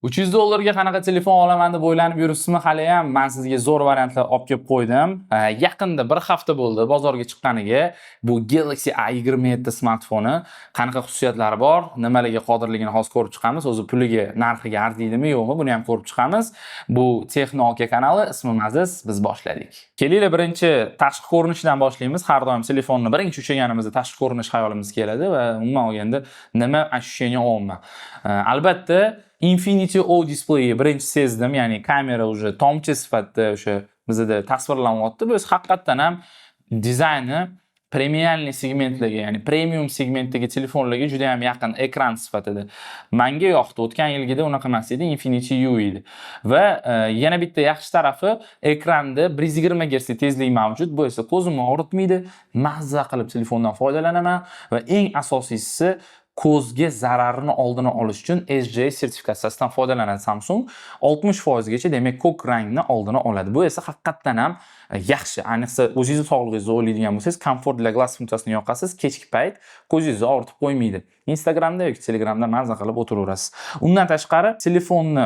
$300 qanaqa telefon olaman deb o'ylanib yuribsizmi? Hali ham men sizga zo'r variantlar olib kelib qo'ydim. Yaqinda bir hafta bo'ldi bozorga chiqqaniga. Bu Galaxy A27 smartfoni qanaqa xususiyatlari bor, nimalarga qodirligini hozir ko'rib chiqamiz. O'zi puliga, narxiga arziydimi, yo'qmi, buni ham ko'rib chiqamiz. Bu Texno Aka kanali, ismim Aziz, biz boshladik. Kelinglar birinchi tashqi ko'rinishdan boshlaymiz. Har doim telefonni birinchi ushlaganimizda tashqi ko'rinish xayolimiz keladi va umuman olganda nima ощущение olaman. Albatta Infinity O display birinchi sezdim, ya'ni kamera уже tomchi sifatida o'sha bizda tasvirlanyapti. Bu haqiqatan ham dizayni premium segmentlarga, ya'ni premium segmentdagi telefonlarga juda ham yaqin ekran sifatida. Menga yoqdi. O'tgan yilgida unaqa emas edi, Infinity U edi. Va yana bitta yaxshi tarafi ekranda 120 Hz tezlik mavjud. Bu esa ko'zimni og'ritmaydi. Mazza qilib telefondan foydalanaman va eng asosiysi ko'zga zararni oldini olish uchun SGS sertifikatsiyasidan foydalanadi Samsung. 60% gacha demak ko'k rangni oldini oladi. Bu esa haqiqatan ham yaxshi. Ayniqsa o'zingiz sog'lig'ingizni o'ylaydigan bo'lsangiz, Comfort для глаз funksiyasini yoqasiz, kechki payt ko'zingizni og'ritib qo'ymaydi. Instagramda yoki Telegramda mazza qilib o'tiraverasiz. Undan tashqari telefonni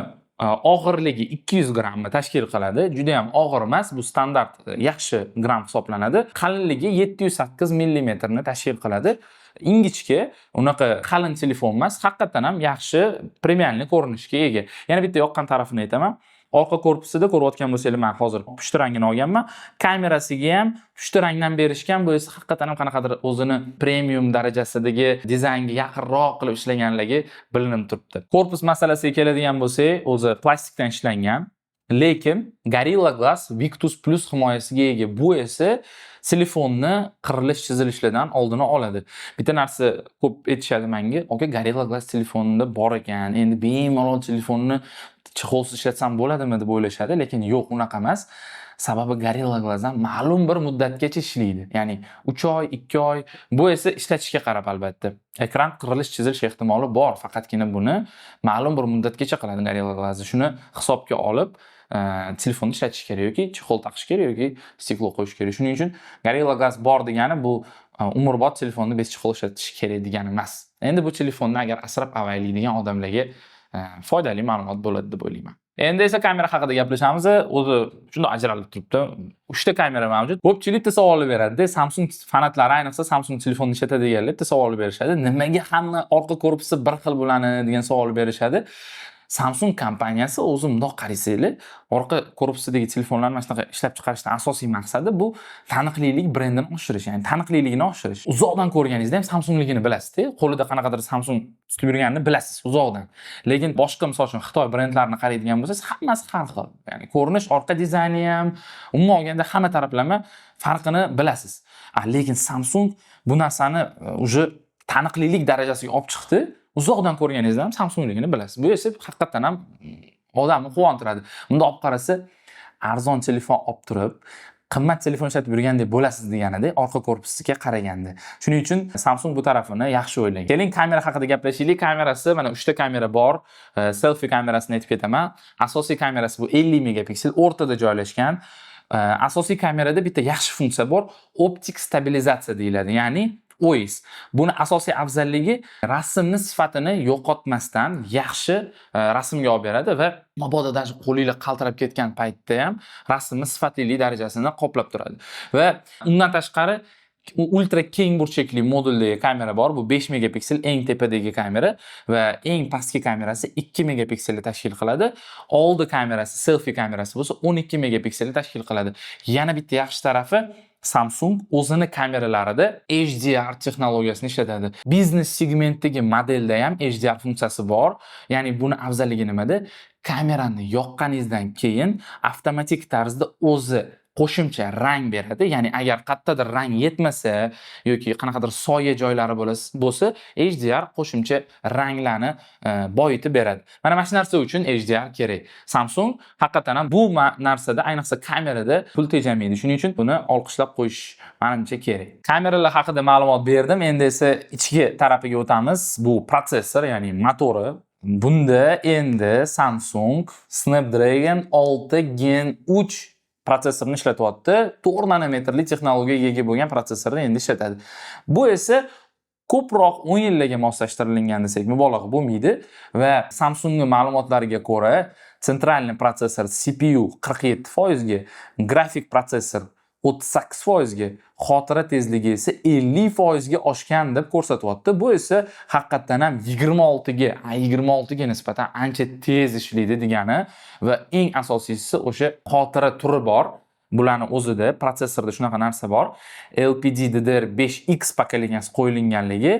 og'irligi 200 grammni tashkil qiladi. Juda ham og'ir emas, bu standart yaxshi gramm hisoblanadi. Qalinligi 708 mm ni tashkil qiladi. Ingichka, unaqa qalin telefon emas, haqiqatan ham yaxshi premiumli ko'rinishga ega. Yana bitta yoqqan tarafini aytaman. Orqa korpusida ko'rayotgan bo'lsangiz, men hozir pushti rangini olganman. Kamerasiga ham pushti rangdan berishgan, bu esa haqiqatan ham qanaqadir o'zini premium darajasidagi dizaynga yaqinroq qilib ishlaganligi bilinib turibdi. Korpus masalasiga keladigan bo'lsak, o'zi plastikdan ishlangan, lekin Gorilla Glass Victus Plus himoyasiga ega. Bu esa telefonni qirilish chizilishlardan oldini oladi. Bitta narsa ko'p aytishadi menga, "Aka, Gorilla Glass telefonida bor ekan, endi bemalol telefonni chexolsiz ishlatsam bo'ladimi?" deb o'ylashadi, lekin yo'q, unaqa emas. Sababi Gorilla Glass ham ma'lum bir muddatgacha ishlaydi. Ya'ni 3 oy, 2 oy, bu esa ishlatishga qarab albatta. Ekran qirilish chizilish ehtimoli bor, faqatgina buni ma'lum bir muddatgacha qiladi Gorilla Glass. Shuni hisobga olib telefonni ishlatish kerak yoki chexol taqish kerak yoki stiklo qo'yish kerak. Shuning uchun Gorilla Glass bor degani bu umrbod telefonni bez chexol ishlatish kerak degani emas. Endi bu telefonni agar asrab avaylaydigan odamlarga foydali ma'lumot bo'ladi deb o'ylayman. Endi esa kamera haqida gaplashamiz. O'zi shunday ajralib turibdi. 3 ta kamera mavjud. Ko'pchilik bitta savol beradi. Samsung fanatlari, ayniqsa Samsung telefonni ishlatadiganlar bitta savol berishadi. Nimaga hamma orqa korpusi bir xil bo'ladi degan savol berishadi. Samsung kompaniyasi o'zi bundoq qarasanglar, orqa korpusidagi telefonlarni mana shunaqa ishlab chiqarishdan asosiy maqsadi bu taniqlilik brendini oshirish, ya'ni taniqliligini oshirish. Uzoqdan ko'rganingizda ham Samsungligini bilasiz-da, qo'lida qanaqadir Samsung tutib yurganini bilasiz uzoqdan. Lekin boshqa misol uchun Xitoy brendlarini qaraydigan bo'lsangiz, hammasi har xil. Ya'ni ko'rinish, orqa dizayni ham, umuman olganda hamma taraflama farqini bilasiz. Lekin Samsung bu narsani uje taniqlilik darajasiga olib chiqdi. Uzoqdan ko'rganingizda ham Samsungligini bilasiz. Bu esa haqiqatan ham odamni quvontiradi. Bunda olib qarasa, arzon telefon olib turib, qimmat telefon ishlatib yurgandek bo'lasiz deganida, orqa korpusiga qaraganda. Shuning uchun Samsung bu tarafini yaxshi o'ylagan. Keling, kamera haqida gaplashaylik. Kamerasi mana 3 ta kamera bor. Selfie kamerasini aytib ketaman. Asosiy kamerasi bu 50 megapiksel, o'rtada joylashgan. Asosiy kamerada bitta yaxshi funksiya bor, optik stabilizatsiya deyiladi. Ya'ni OIS. Buni asosiy afzalligi rasmni sifatini yo'qotmasdan yaxshi rasmga olib beradi va mabodo даже qo'lingizga qaltirab ketgan paytda ham rasmni sifatlilik darajasini qoplab turadi. Va undan tashqari ultra keng burchakli moduldagi kamera bor. Bu 5 megapiksel eng tepadagi kamera va eng pastki kamerasi 2 megapikselni tashkil qiladi. Oldi kamerasi, selfie kamerasi bo'lsa 12 megapikselni tashkil qiladi. Yana bitta yaxshi tarafi, Samsung o'zini kameralarida HDR texnologiyasini ishlatadi. Biznes segmentdagi modelda ham HDR funksiyasi bor. Ya'ni buni afzalligi nimada? Kamerani yoqqaningizdan keyin avtomatik tarzda o'zi qo'shimcha rang beradi. Ya'ni agar qayerdadir rang yetmasa yoki qanaqadir soya joylari bo'lsa, HDR qo'shimcha ranglarni boyitib beradi. Mana shu narsa uchun HDR kerak. Samsung haqiqatan ham bu narsada, ayniqsa kamerada pul tejamaydi. Shuning uchun buni olqishlab qo'yish menimcha kerak. Kameralar haqida ma'lumot berdim. Endi esa ichki tarafiga o'tamiz. Bu protsessor, ya'ni motori. Bunda endi Samsung Snapdragon 6 Gen 3 protsessorni ishlatyapti. 4 nanometrli texnologiyaga ega bo'lgan protsessorni endi ishlatadi. Bu esa ko'proq 10 yillarga moslashtirilgan desak mubolag'a bo'lmaydi va Samsungning ma'lumotlariga ko'ra, sentralniy protsessor CPU 47% ga, grafik protsessor 38% ga, xotira tezligi esa 50% ga oshgan deb ko'rsatyapti. Bu esa haqiqatan ham 26 ga nisbatan ancha tez ishlaydi degani va eng asosiysi o'sha xotira turi bor. Bularning o'zida protsessorda shunaqa narsa bor. LPDDR5X pokoleniyasi qo'yilganligi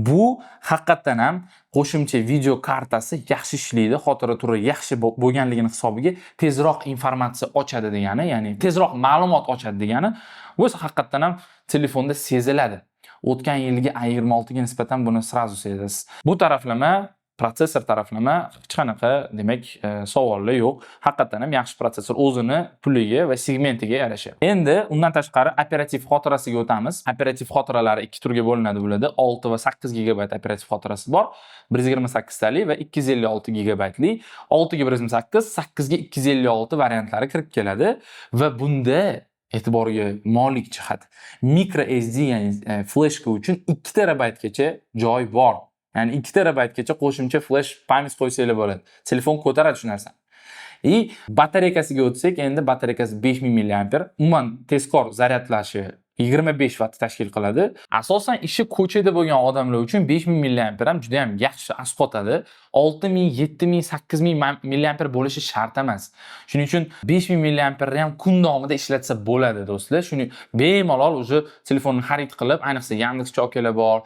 bu haqiqatan ham qo'shimcha video kartasi yaxshi ishlaydi, xotira turi yaxshi bo'lganligini hisobiga tezroq informatsiya ochadi degani, ya'ni tezroq ma'lumot ochadi degani. Bu esa haqiqatan ham telefonda seziladi. O'tgan yilgi A26 ga nisbatan buni srazu sezasiz. Bu taraflama protsessor taraflama hech qanaqa demak savollar yo'q. Haqiqatan ham yaxshi protsessor o'zini puliga va segmentiga yarasha. Endi undan tashqari operativ xotirasiga o'tamiz. Operativ xotiralari ikki turga bo'linadi bularda. 6 va 8 GB operativ xotirasi bor. 128 talik va 256 GB. 6 ga 128, 8 ga 256 variantlari kirib keladi va bunda e'tiborga molik jihat micro SD ya'ni fleshka uchun 2 terabaytgacha joy bor. Ya'ni 2 terabaytgacha qo'shimcha flash pamyat qo'ysanglar bo'ladi. Telefon ko'taradi shu narsani. Batareykasiga o'tsak, endi batareykasi 5000 mAh. Umuman tezkor zaryadlashi 25 vatt tashkil qiladi. Asosan ishi ko'chada bo'lgan odamlar uchun 5000 mAh ham juda ham yaxshi asqotadi. 6000, 7000, 8000 mAh bo'lishi shart emas. Shuning uchun 5000 mAh ham kun davomida ishlatsa bo'ladi do'stlar. Shuning bemalol o'sha telefonni xarid qilib, ayniqsa Yandex akalar bor,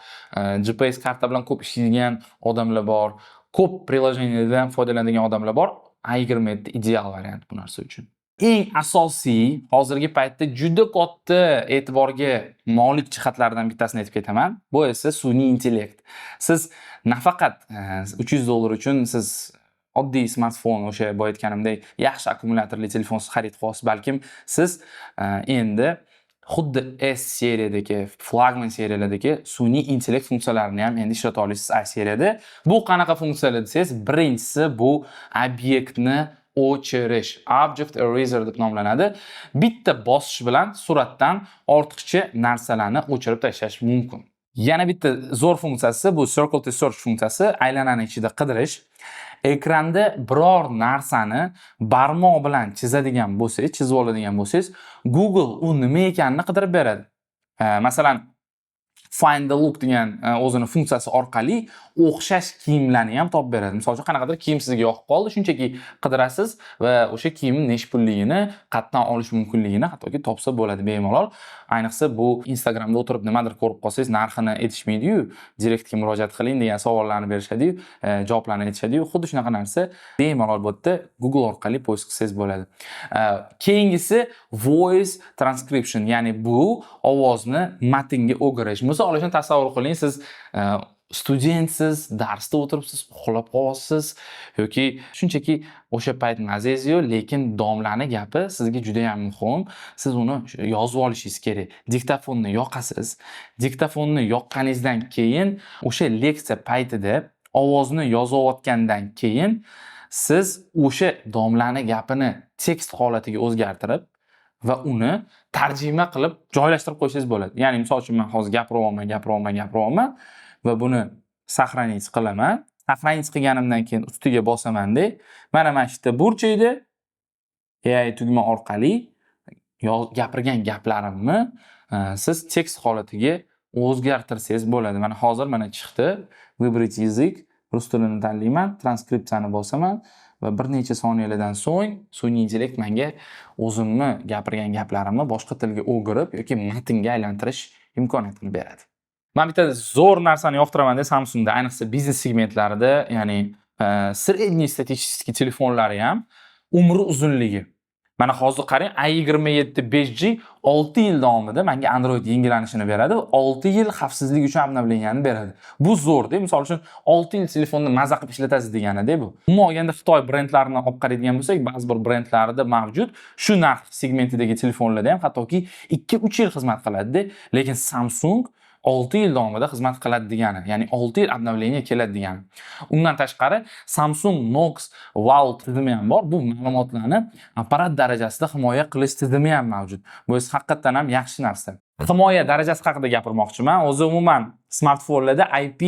GPS karta bilan ko'p ishlaydigan odamlar bor, ko'p prilojenielardan foydalanadigan odamlar bor. A27 ideal variant bu narsa uchun. Eng asosiy hozirgi paytda juda katta e'tiborga molik jihatlardan bittasini aytib ketaman. Bu esa sun'iy intellekt. Siz nafaqat $300 uchun siz oddiy smartfon, o'sha boya aytganimdek yaxshi akkumulyatorli telefon xarid qilasiz, balkim siz endi xuddi S seriyadagi, flagman seriyalardagi sun'iy intellekt funksiyalarini ham endi ishlata olasiz A seriyada. Bu qanaqa funksiyalar desangiz, birinchisi bu obyektni o'chirish, object eraser deb nomlanadi. Bitta bosish bilan suratdan ortiqcha narsalarni o'chirib tashlash mumkin. Yana bitta zo'r funksiyasi bu circle to search funksiyasi, aylanani ichida qidirish. Ekranda biror narsani barmoq bilan chizadigan bo'lsangiz, chizib oladigan bo'lsangiz, Google u nima ekanini qidirib beradi. Masalan, Find the look degan o'zini funksiyasi orqali o'xshash kiyimlarni ham topib beradi. Misol uchun qanaqadir kiyim sizga yoqib qoldi, shunchaki qidirasiz va o'sha kiyimning nech pulligini, qayerdan olish mumkinligini hattoki topsa bo'ladi bemalol. Ayniqsa bu Instagramda o'tirib nimadir ko'rib qolsangiz, narxini aytishmaydi-yu, direktga murojaat qiling degan savollarni berishadi-yu, javoblarni aytishadi-yu. Xuddi shunaqa narsa bemalol bu yerda Google orqali poyist qilsangiz bo'ladi. Keyingisi voice transcription, ya'ni bu ovozni matnga o'girish. Misol uchun tasavvur qiling, siz studentsiz, darsda o'tiribsiz, uxlab qolyapsiz yoki shunchaki o'sha payt mazangiz yo'q, lekin domlaning gapi sizga juda ham muhim. Siz uni yozib olishingiz kerak. Diktafonni yoqasiz. Diktafonni yoqqaningizdan keyin o'sha leksiya paytida ovozni yozayotgandan keyin siz o'sha domlaning gapini tekst holatiga o'zgartirib va uni tarjima qilib joylashtirib qo'ysangiz bo'ladi. Ya'ni misol uchun men hozir gapiryapman va buni sahraniz qilaman. Sahraniz qilganimdan keyin ustiga bosaman-da. Mana shu yerda burchaydi. AI tugma orqali gapirgan gaplarimni siz tekst holatiga o'zgartirsangiz bo'ladi. Mana hozir chiqdi. Выбрать язык, rus tilini tanlayman, transkripsiyani bosaman va bir necha soniyalardan so'ng sun'iy intellekt menga o'zimni gapirgan gaplarimni boshqa tilga o'girib yoki matnga aylantirish imkoniyatini beradi. Men bitta zo'r narsani yoqtiraman-da Samsungda, ayniqsa biznes segmentlarida, ya'ni sredniy statistический telefonlari ham umri uzunligi. Mana hozir qarang, A27 5G 6 yil davomida menga Android yangilanishini beradi, 6 yil xavfsizlik uchun обновлениyani beradi. Bu zo'r-da. Misol uchun 6 yil telefonni maza qilib ishlatasiz degani-da bu. Umuman olganda Xitoy brendlarini olib qaraydigan bo'lsak, ba'zi bir brendlarida mavjud shu narx segmentidagi telefonlarda ham hattoki 2-3 yil xizmat qiladi-da, lekin Samsung 6 yil davomida xizmat qiladi degani, ya'ni 6 yil обновление keladi degani. Undan tashqari Samsung Knox Vault tizimi ham bor. Bu ma'lumotlarni apparat darajasida himoya qilish tizimi ham mavjud. Bu esa haqiqatan ham yaxshi narsa. himoya darajasi haqida gapirmoqchiman. O'zi umuman smartfonlarda IP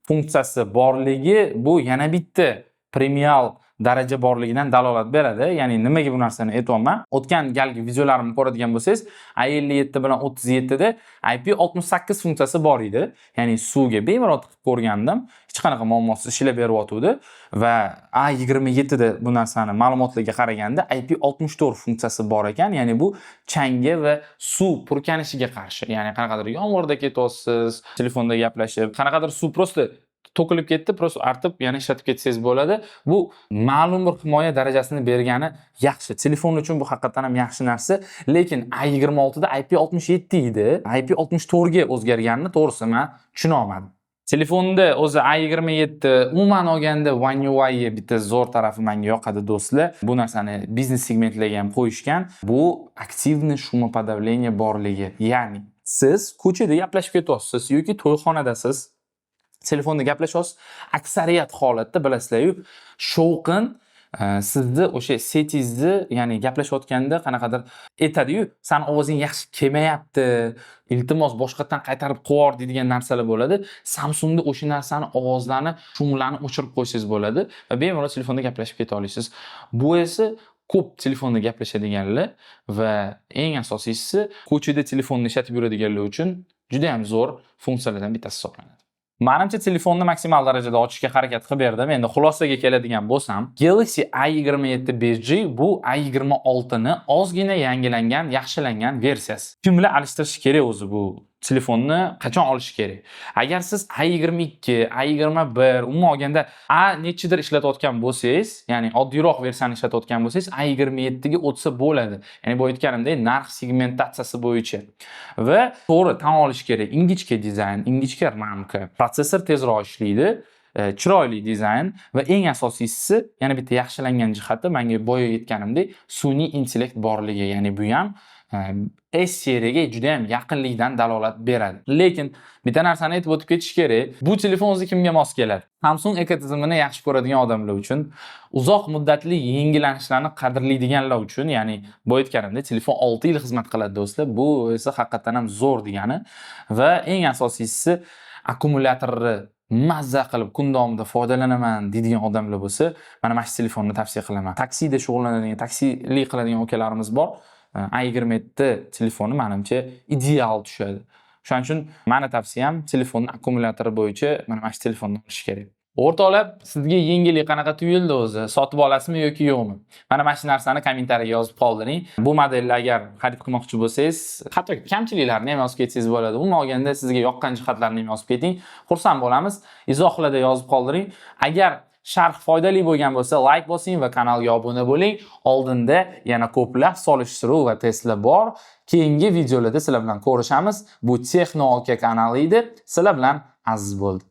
funksiyasi borligi bu yana bitta premium daraja borligidan dalolat beradi. Ya'ni nimaga bu narsani aytyapman? O'tgan galgi videolarimni ko'radigan bo'lsangiz, i57 bilan 37 da IP68 funksiyasi bor edi. Ya'ni suvga bemalol tiqib ko'rgandim. Hech qanaqa muammosiz ishlab beryotgandi va i27 da bu narsani ma'lumotlarga qaraganda IP64 funksiyasi bor ekan. Ya'ni bu changga va suv purkanishiga qarshi. Ya'ni qanaqadir yomg'irda ketyapsiz, telefonda gaplashib, qanaqadir suv prosta to'kilib ketdi, prosta artib, yana ishlatib ketsangiz bo'ladi. Bu ma'lum bir himoya darajasini bergani yaxshi. Telefon uchun bu haqiqatan ham yaxshi narsa, lekin i26 da IP67 edi. IP64 ga o'zgarganini to'g'risi men tushuna olmadim. Telefonda o'zi i27 umuman olganda One UI bitta zo'r tarafi menga yoqadi do'stlar. Bu narsani biznes segmentlarga ham qo'yishgan. Bu aktivniy shumopodavlение borligi. Ya'ni siz ko'chada gaplashib ketyapsiz yoki to'yxonadasiz, telefonda gaplashyapsiz, aksariyat holatda bilasizlar-ku, shovqin sizni o'sha setingizni, ya'ni gaplashayotganda qanaqadir aytadi-yu, "Sen ovozing yaxshi kelmayapti, iltimos boshqatdan qaytarib qo'yar" degan narsalar bo'ladi. Samsungda o'sha narsani ovozlarni, shumlarni o'chirib qo'ysangiz bo'ladi va bemalol telefonda gaplashib keta olasiz. Bu esa ko'p telefonda gaplashadiganlar va eng asosiysi ko'chada telefonni ishlatib yuradiganlar uchun juda ham zo'r funksiyalardan bittasi hisoblanadi. Menimcha telefonni maksimal darajada ochishga harakat qilib berdim. Endi xulosaga keladigan bo'lsam, Galaxy i27 5G bu i26 ni ozgina yangilangan, yaxshilangan versiyasi. Kimlar alishtirish kerak o'zi bu telefonni qachon olish kerak? Agar siz i22, i21 umuman olganda nechidir ishlatayotgan bo'lsangiz, ya'ni oddiyroq versiyani ishlatayotgan bo'lsangiz, i27 ga o'tsa bo'ladi. Ya'ni bu aytganimdek, narx segmentatsiyasi bo'yicha. Va to'g'ri tan olish kerak. Ingichka dizayn, ingichka ramka, protsessor tezroq ishlaydi. Chiroyli dizayn va eng asosiysi yana bitta yaxshilangan jihati menga boya aytganimdek sun'iy intellekt borligi, ya'ni bu ham S seriyaga juda ham yaqinlikdan dalolat beradi. Lekin bitta narsani aytib o'tib ketish kerak. Bu telefon o'zi kimga mos keladi? Samsung ekotizimini yaxshi ko'radigan odamlar uchun, uzoq muddatli yangilanishlarni qadrlaydiganlar uchun, ya'ni bu aytganimdek telefon 6 yil xizmat qiladi do'stlar. Bu esa haqiqatan ham zo'r degani va eng asosiysi akkumulyatorni mazza qilib kun davomida foydalanaman deydigan odamlar bo'lsa, mana shu telefonni tavsiya qilaman. Taksida shug'ullanadigan, taksilik qiladigan akalarimiz bor. i27 telefoni menimcha ideal tushadi. Shuning uchun meni tavsiyam telefonning akkumulyatori bo'yicha mana shu telefonni olish kerak. O'rtoqlar, sizga yengillik qanaqa tuyuldi o'zi? Sotib olasizmi yoki yo'qmi? Mana shu narsani kommentariyaga yozib qoldiring. Bu modelni agar xarid qilmoqchi bo'lsangiz, hatto kamchiliklarni ham yozib ketsangiz bo'ladi. Umuman olganda sizga yoqqan jihatlarni ham yozib keting. Xursand bo'lamiz. Izohlarda yozib qoldiring. Agar sharh foydali bo'lgan bo'lsa, like bosing va kanalga obuna bo'ling. Oldinda yana ko'plab solishtiruv va testlar bor. Keyingi videolarda sizlar bilan ko'rishamiz. Bu Texno OK kanali edi. Sizlar bilan aziz bo'ldi.